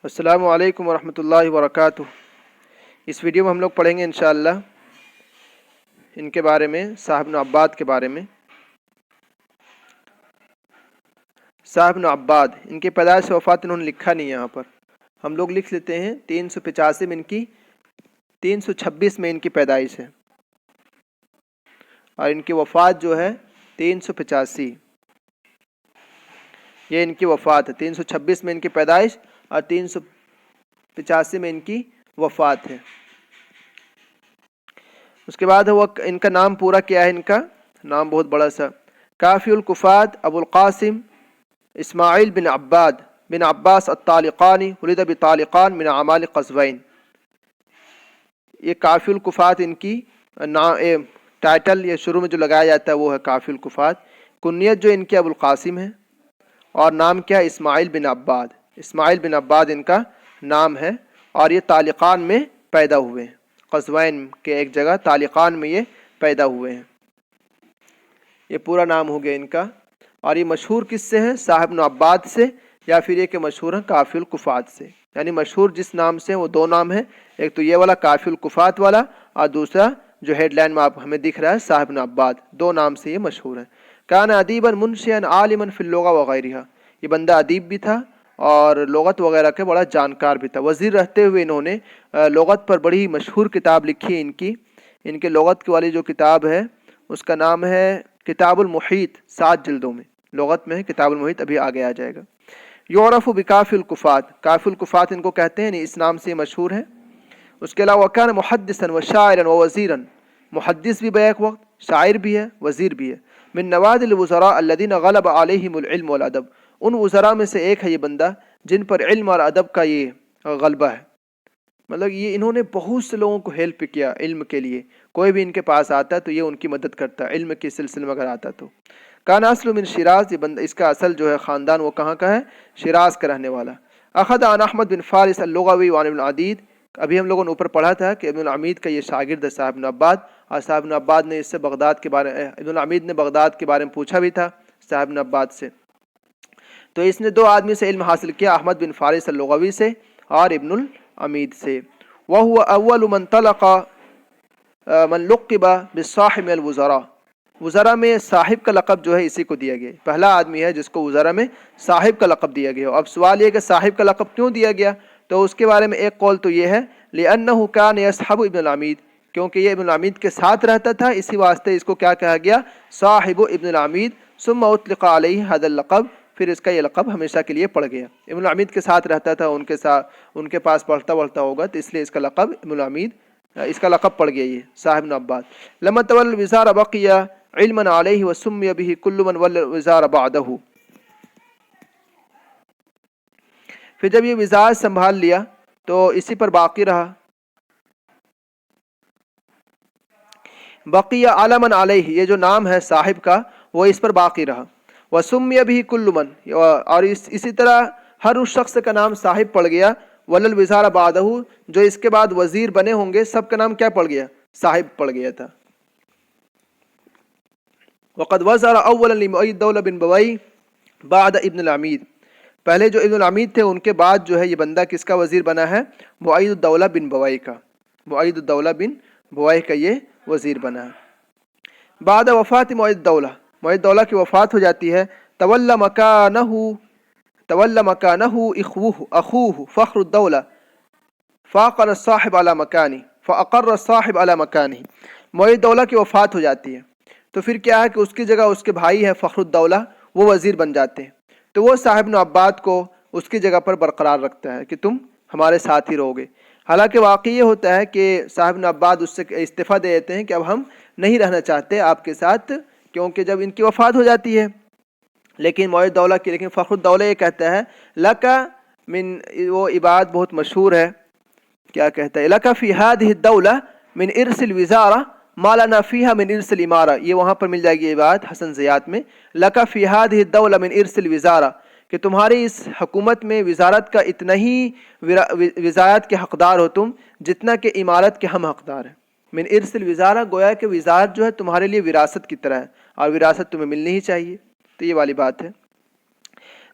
السلام علیکم ورحمۃ اللہ وبرکاتہ۔ اس ویڈیو میں ہم لوگ پڑھیں گے انشاءاللہ ان کے بارے میں، صاحب بن عباد کے بارے میں۔ صاحب بن عباد، ان کی پیدائش وفات انہوں نے لکھا نہیں یہاں پر، ہم لوگ لکھ لیتے ہیں 385 میں ان کی 326 میں ان کی پیدائش ہے، اور ان کی وفات جو ہے 385، یہ ان کی وفات ہے۔ 326 میں ان کی پیدائش اور 385 میں ان کی وفات ہے۔ اس کے بعد وہ ان کا نام پورا کیا ہے، ان کا نام بہت بڑا سا، کافی الکفات ابو القاسم اسماعیل بن عباد بن عباس الطالقانی ولد بطالقان من اعمال قزوین۔ یہ کافی الکفات ان کی ٹائٹل یا شروع میں جو لگایا جاتا ہے وہ ہے کافی الکفات۔ کنیت جو ان کی ابو القاسم ہے، اور نام کیا ہے؟ اسماعیل بن عباد۔ اسماعیل بن عباد ان کا نام ہے، اور یہ طالقان میں پیدا ہوئے ہیں، قزوین کے ایک جگہ طالقان میں یہ پیدا ہوئے ہیں۔ یہ پورا نام ہو گیا ان کا، اور یہ مشہور کس سے ہیں؟ صاحب بن عباد سے، یا پھر یہ کہ مشہور ہیں کافی الکفات سے۔ یعنی مشہور جس نام سے وہ دو نام ہیں، ایک تو یہ والا کافی الکفات والا، اور دوسرا جو ہیڈ لائن میں آپ ہمیں دکھ رہا ہے صاحب بن عباد، دو نام سے یہ مشہور ہیں۔ کان ادیبا منشئا عالما فی اللغہ وغیرہ، یہ بندہ ادیب بھی تھا اور لغت وغیرہ کے بڑا جانکار بھی تھا۔ وزیر رہتے ہوئے انہوں نے لغت پر بڑی مشہور کتاب لکھی ہے ان کے لغت والی جو کتاب ہے اس کا نام ہے کتاب المحیط، 7 جلدوں میں لغت میں ہے کتاب المحیط، ابھی آگے آ جائے گا۔ یعرف بکافی الکفات، کافی الکفات ان کو کہتے ہیں، اس نام سے مشہور ہے۔ اس کے علاوہ کان محدثا وشاعرا ووزیرا، محدث بھی بیک وقت، شاعر بھی ہے، وزیر بھی ہے۔ من نوادر الوزراء الذين غلب عليهم العلم والادب، ان وزراء میں سے ایک ہے یہ بندہ جن پر علم اور ادب کا یہ غلبہ ہے۔ مطلب یہ انہوں نے بہت سے لوگوں کو ہیلپ کیا علم کے لیے، کوئی بھی ان کے پاس آتا تو یہ ان کی مدد کرتا، علم کے سلسلے میں اگر آتا تو۔ کان اصل من شیراز، یہ بندہ اس کا اصل جو ہے خاندان وہ کہاں کا ہے؟ شیراز کا رہنے والا۔ اخذ عن احمد بن فارس اللغوی وعن ابن عدید، ابھی ہم لوگوں نے اوپر پڑھا تھا کہ ابن العمید کا یہ شاگرد ہے صاحب بن عباد، اور صاحب بن عباد نے اس سے بغداد کے بارے ابن العمید نے بغداد کے بارے میں پوچھا بھی تھا صاحب بن عباد سے۔ تو اس نے 2 آدمی سے علم حاصل کیا، احمد بن فارس اللغوی سے اور ابن العمید سے۔ وهو اول من طلق من لقب بالصاحب الوزراء، وزراء میں صاحب کا لقب جو ہے اسی کو دیا گیا، پہلا آدمی ہے جس کو وزراء میں صاحب کا لقب دیا گیا۔ اب سوال یہ کہ صاحب کا لقب کیوں دیا گیا؟ تو اس کے بارے میں ایک قول تو یہ ہے لأنه كان يصحب ابن العمید، کیونکہ یہ ابن العمید کے ساتھ رہتا تھا، اسی واسطے اس کو کیا کہا گیا؟ صاحب ابن العمید۔ ثم اطلق علیہ هذا اللقب، پھر اس کا یہ لقب ہمیشہ کے لیے پڑ گیا۔ ابن العمید کے ساتھ رہتا تھا، ان کے پاس پڑھتا ہوگا، تو اس لیے اس کا لقب ابن العمید، اس کا لقب پڑ گیا یہ صاحب بن عباد۔ لما تولى الوزار بقي علما علیہ وسمي به كل من ولى الوزار بعده، پھر جب یہ وزارت سنبھال لیا تو اسی پر باقی رہا۔ بقیہ علما علیہ، یہ جو نام ہے صاحب کا وہ اس پر باقی رہا۔ وسمی به كل من، اور اسی طرح ہر اس شخص کا نام صاحب پڑ گیا۔ ولل وزار بعدہ، جو اس کے بعد وزیر بنے ہوں گے سب کا نام کیا پڑ گیا؟ صاحب پڑ گیا تھا۔ وقد وزر اولا لمعید الدولہ بن بوئی بعد ابن العمید، پہلے جو ابن العمید تھے ان کے بعد جو ہے یہ بندہ کس کا وزیر بنا ہے؟ معید الدولہ بن بوئی کا، معید الدولہ بن بوئی کا یہ وزیر بنا ہے۔ بعد وفات معید الدولہ، معید الدولہ کی وفات ہو جاتی ہے۔ تولی مکانہ اخوہ فخر الدولہ فاقر الصاحب علی مکانی فاقر الصاحب علی مکانی، معید الدولہ کی وفات ہو جاتی ہے تو پھر کیا ہے کہ اس کی جگہ اس کے بھائی ہے فخر الدولہ، وہ وزیر بن جاتے ہیں، تو وہ صاحب بن عباد کو اس کی جگہ پر برقرار رکھتا ہے کہ تم ہمارے ساتھ ہی رہو گے۔ حالانکہ واقعی یہ ہوتا ہے کہ صاحب بن عباد اس سے استعفیٰ دے دیتے ہیں کہ اب ہم نہیں رہنا چاہتے آپ کے ساتھ، کیونکہ جب ان کی وفات ہو جاتی ہے۔ لیکن معید الدولہ کی، لیکن فخر الدولہ یہ کہتا ہے لکا من، وہ عباد بہت مشہور ہے، کیا کہتا ہے؟ لکا فی هذه الدولہ من ارث الوزارہ ما لنا فیہا من ارث الامارہ، یہ وہاں پر مل جائے گی عباد حسن زیات میں، لکا فی هذه الدولہ من ارث الوزارہ، کہ تمہاری اس حکومت میں وزارت کا اتنا ہی وزارت کے حقدار ہو تم جتنا کہ عمارت کے ہم حقدار ہیں۔ من ارث الوزارہ، گویا کہ وزارت جو ہے تمہارے لیے وراثت کی طرح ہے، اور وراثت تمہیں ملنی ہی چاہیے، تو یہ والی بات ہے۔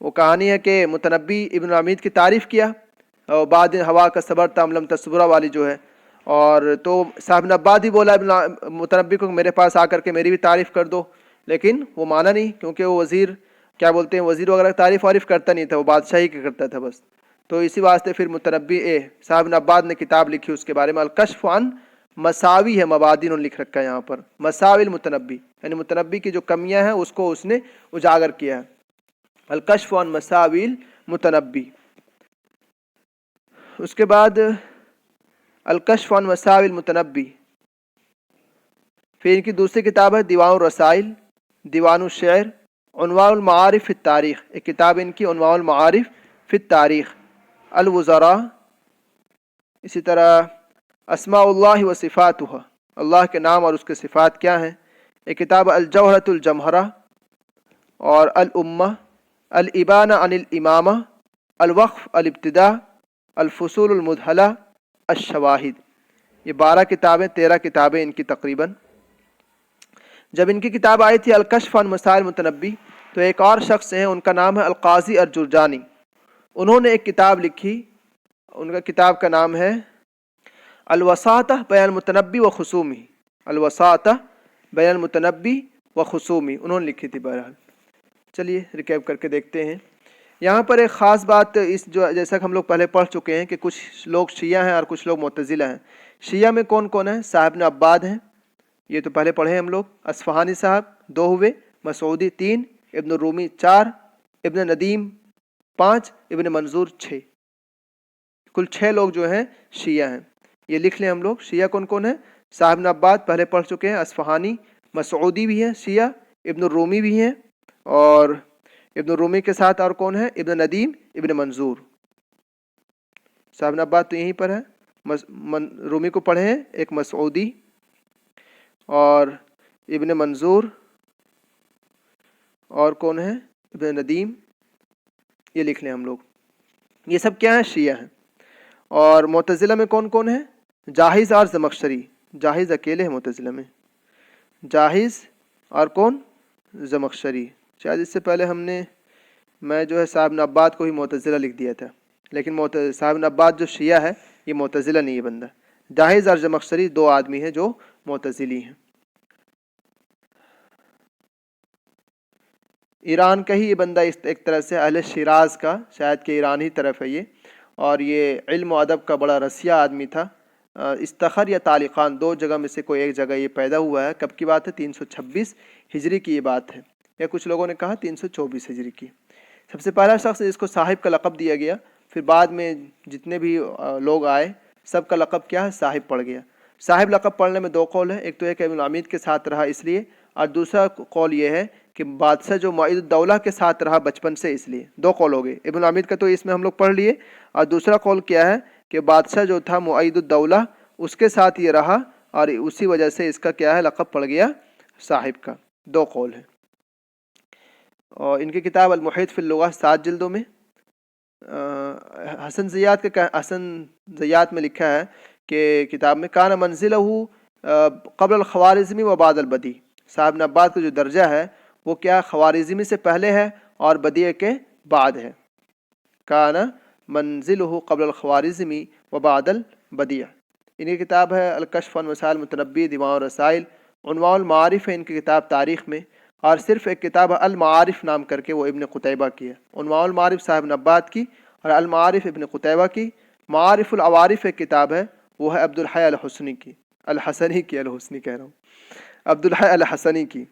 وہ کہانی ہے کہ متنبی ابن عمید کی تعریف کیا اور بعد ہوا کا صبر تم لم تصبرا والی جو ہے، اور تو صاحب نباد ہی بولا ابن متنبی کو میرے پاس آ کر کے میری بھی تعریف کر دو، لیکن وہ مانا نہیں، کیونکہ وہ وزیر کیا بولتے ہیں وزیر وغیرہ تعریف وارف کرتا نہیں تھا، وہ بادشاہی کی کرتا تھا بس. تو اسی واسطے پھر متنبی صاحب نباد نے کتاب لکھی اس کے بارے میں، الکشف عن مساوی ہے، مبادی انہوں نے لکھ رکھا ہے یہاں پر، مساوی المتنبی، یعنی متنبی کی جو کمیاں ہیں اس کو اس نے اجاگر کیا ہے. الکشف عن مساوی المتنبی. اس کے بعد الکشف عن مساوی المتنبی، پھر ان کی دوسری کتاب ہے دیوان الرسائل، دیوان الشعر، عنوان المعارف فی التاریخ، ایک کتاب ان کی عنوان المعارف فی التاریخ، الوزراء، اسی طرح اسماء اللہ و صفاتہ، اللہ کے نام اور اس کے صفات کیا ہیں، ایک کتاب الجوہرۃ الجمہرہ، اور الامہ، الابانہ عن الامامہ، الوقف، الابتداء، الفصول المدحلہ، الشواہد. یہ 12 کتابیں 13 کتابیں ان کی تقریباً. جب ان کی کتاب آئی تھی الکشف عن مسائل متنبی، تو ایک اور شخص ہیں ان کا نام ہے القاضی الجرجانی، انہوں نے ایک کتاب لکھی، ان کا کتاب کا نام ہے الوساطہ بین المتنبی و خصومی، الوساطہ بین المتنبی و خصومی انہوں نے لکھی تھی. بہرحال چلیے ریکیپ کر کے دیکھتے ہیں. یہاں پر ایک خاص بات اس جو جیسا کہ ہم لوگ پہلے پڑھ چکے ہیں کہ کچھ لوگ شیعہ ہیں اور کچھ لوگ معتزلہ ہیں. شیعہ میں کون کون ہیں؟ صاحب ابن عباد ہیں، یہ تو پہلے پڑھے ہم لوگ، اصفہانی صاحب 2 ہوئے، مسعودی 3، ابن رومی 4، ابن ندیم 5، ابن منظور 6، کل 6 لوگ جو ہیں شیعہ ہیں. یہ لکھ لیں ہم لوگ. شیعہ کون کون ہیں؟ صاحب ابن عباد پہلے پڑھ چکے ہیں، اصفہانی، مسعودی بھی ہیں شیعہ، ابن رومی بھی ہیں، اور ابن رومی کے ساتھ اور کون ہے؟ ابن ندیم، ابن منظور. صاحب ابن عباد تو یہیں پر ہے، رومی کو پڑھے ہیں، ایک مسعودی اور ابن منظور، اور کون ہے؟ ابن ندیم. یہ لکھ لیں ہم لوگ. یہ سب کیا ہیں؟ شیعہ ہیں. اور معتزلہ میں کون کون ہے؟ جاہز اور زمخشری. جاہز اکیلے ہیں معتزلہ میں، جاہز اور کون؟ زمخشری. شاید اس سے پہلے میں جو ہے صاحب ابن عباد کو ہی معتزلہ لکھ دیا تھا، لیکن صاحب ابن عباد جو شیعہ ہے یہ معتزلہ نہیں ہے بندہ. جاہز اور زمخشری 2 آدمی ہیں جو معتزلی ہیں. ایران کا ہی یہ بندہ ایک طرح سے اہل شیراز کا، شاید کہ ایران ہی طرف ہے یہ، اور یہ علم و ادب کا بڑا رسیہ آدمی تھا. استخر یا طالقان 2 جگہ میں سے کوئی ایک جگہ یہ پیدا ہوا ہے. کب کی بات ہے؟ 326 ہجری کی یہ بات ہے، یا کچھ لوگوں نے کہا 324 ہجری کی. سب سے پہلا شخص جس کو صاحب کا لقب دیا گیا، پھر بعد میں جتنے بھی لوگ آئے سب کا لقب کیا ہے؟ صاحب پڑ گیا. صاحب لقب پڑھنے میں 2 قول ہیں، ایک تو ہے کہ ابن عمید کے ساتھ رہا اس لیے، اور دوسرا قول یہ ہے کہ بادشاہ جو معید الدولہ کے ساتھ رہا بچپن سے اس لیے. 2 قول ہو گئے. ابن عمید کا تو اس میں ہم لوگ پڑھ لیے، اور دوسرا قول کیا ہے کہ بادشاہ جو تھا معید الدولہ اس کے ساتھ یہ رہا، اور اسی وجہ سے اس کا کیا ہے؟ لقب پڑ گیا صاحب کا. 2 قول ہے. اور ان کی کتاب المحیط فی اللغہ 7 جلدوں میں. حسن زیات میں لکھا ہے کہ کتاب میں کان منزلہ قبل الخوارزمی و بعد البدی. صاحب ابن عباد کا جو درجہ ہے وہ کیا؟ خوارزمی سے پہلے ہے اور بدیع کے بعد ہے. کان منزلہ قبل الخوارزمی و بعد البدیع. ان کی کتاب ہے الکشف عن مسائل متنبی، دیوان الرسائل، عنوان المعارف ہے ان کی کتاب تاریخ میں، اور صرف ایک کتاب المعارف نام کر کے وہ ابن قتیبہ کی ہے. عنوان المعارف صاحب ابن عباد کی، اور المعارف ابن قتیبہ کی. معارف العوارف ایک کتاب ہے، وہ ہے عبدالحی الحسنی کی، الحسنی کہہ رہا ہوں، عبدالحی الحسنی کی.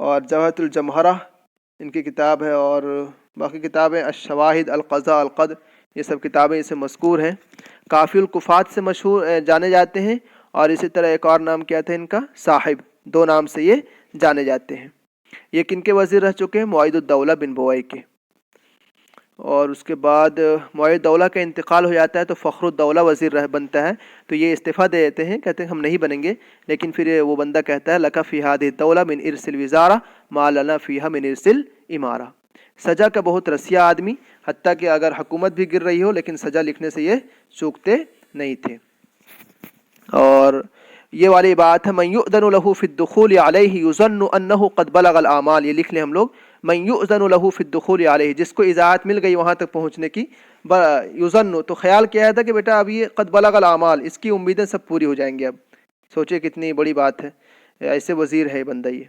اور جوہرۃ الجمہرہ ان کی کتاب ہے، اور باقی کتابیں الشواہد، القضاء، القدر، یہ سب کتابیں اسے مذکور ہیں. کافی الکفات سے مشہور جانے جاتے ہیں، اور اسی طرح ایک اور نام کیا تھا ان کا؟ صاحب. 2 نام سے یہ جانے جاتے ہیں. یہ کن کے وزیر رہ چکے ہیں؟ معید الدولہ بن بوئی کے. اور اس کے بعد معید الدولہ کا انتقال ہو جاتا ہے تو فخر الدولہ وزیر بنتا ہے، تو یہ استعفیٰ دے دیتے ہیں، کہتے ہیں ہم نہیں بنیں گے. لیکن پھر وہ بندہ کہتا ہے لک فی ہذہ الدولہ من ارث الوزارہ ما لنا فیہا من ارث الامارہ. سجا کا بہت رسیہ آدمی، حتیٰ کہ اگر حکومت بھی گر رہی ہو لیکن سجا لکھنے سے یہ چوکتے نہیں تھے. اور یہ والی بات ہے من یؤذن له فی الدخول علیہ یظن انہ قد بلغ الاعمال. یہ لکھ لیں ہم لوگ. من یؤذن لہ فی الدخول علیہ، جس کو اجازت مل گئی وہاں تک پہنچنے کی، یظن تو خیال کیا تھا کہ بیٹا اب یہ قد بلغ الاعمال، اس کی امیدیں سب پوری ہو جائیں گی. اب سوچے کتنی بڑی بات ہے، ایسے وزیر ہے بندہ یہ،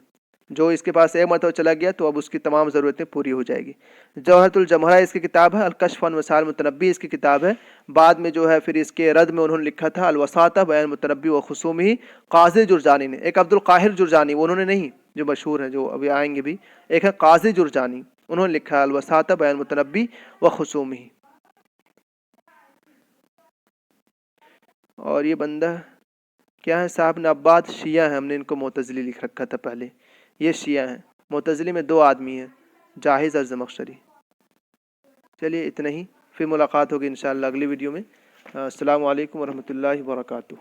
جو اس کے پاس ایک مرتبہ چلا گیا تو اب اس کی تمام ضرورتیں پوری ہو جائے گی. جوہرۃ الجمہرہ اس کی کتاب ہے، الکشف عن وسائل المتنبی اس کی کتاب ہے. بعد میں جو ہے پھر اس کے رد میں انہوں نے لکھا تھا الوساطہ بیان المتنبی و خصومہ، قاضی جرجانی نے. ایک عبد القاہر جرجانی، وہ انہوں نے نہیں، جو مشہور ہیں جو ابھی آئیں گے بھی، ایک ہے قاضی جرجانی، انہوں نے لکھا الوساطہ بیان المتنبی و خصومہ. اور یہ بندہ کیا ہے صاحب نبات، شیعہ ہیں، ہم نے ان کو معتزلی لکھ رکھا تھا پہلے. یہ شیعہ ہیں، معتزلی میں 2 آدمی ہیں، جاحظ اور زمخشری. چلیے اتنا ہی، پھر ملاقات ہوگی انشاءاللہ اگلی ویڈیو میں. السلام علیکم ورحمۃ اللہ وبرکاتہ.